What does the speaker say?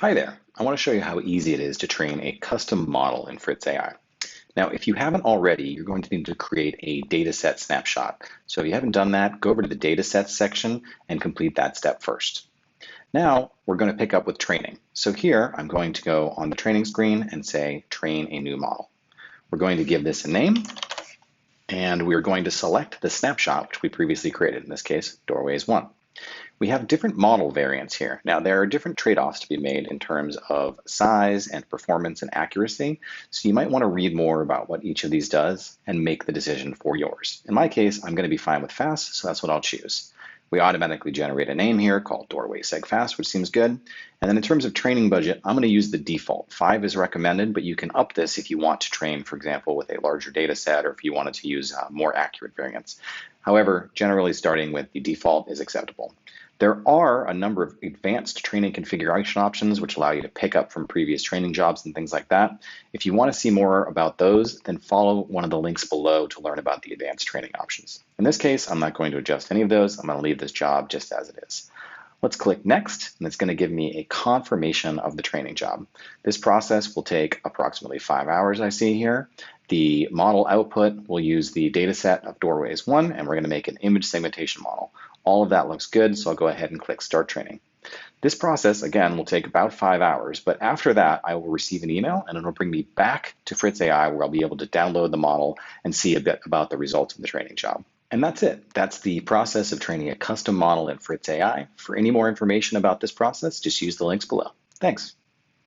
Hi there. I want to show you how easy it is to train a custom model in Fritz AI. Now, if you haven't already, you're going to need to create a dataset snapshot. So if you haven't done that, go over to the datasets section and complete that step first. Now, we're going to pick up with training. So here, I'm going to go on the training screen and say, train a new model. We're going to give this a name, and we're going to select the snapshot, which we previously created, in this case, doorways 1. We have different model variants here. Now, there are different trade-offs to be made in terms of size and performance and accuracy, so you might want to read more about what each of these does and make the decision for yours. In my case, I'm going to be fine with fast, so that's what I'll choose. We automatically generate a name here called doorway seg fast, which seems good. And then in terms of training budget, I'm going to use the default. 5 is recommended, but you can up this if you want to train, for example, with a larger data set or if you wanted to use more accurate variants. However, generally starting with the default is acceptable. There are a number of advanced training configuration options which allow you to pick up from previous training jobs and things like that. If you want to see more about those, then follow one of the links below to learn about the advanced training options. In this case, I'm not going to adjust any of those. I'm going to leave this job just as it is. Let's click Next, and it's going to give me a confirmation of the training job. This process will take approximately 5 hours, I see here. The model output will use the data set of doorways 1, and we're going to make an image segmentation model. All of that looks good, so I'll go ahead and click Start Training. This process, again, will take about 5 hours, but after that, I will receive an email, and it'll bring me back to Fritz AI, where I'll be able to download the model and see a bit about the results of the training job. And that's it. That's the process of training a custom model in Fritz AI. For any more information about this process, just use the links below. Thanks.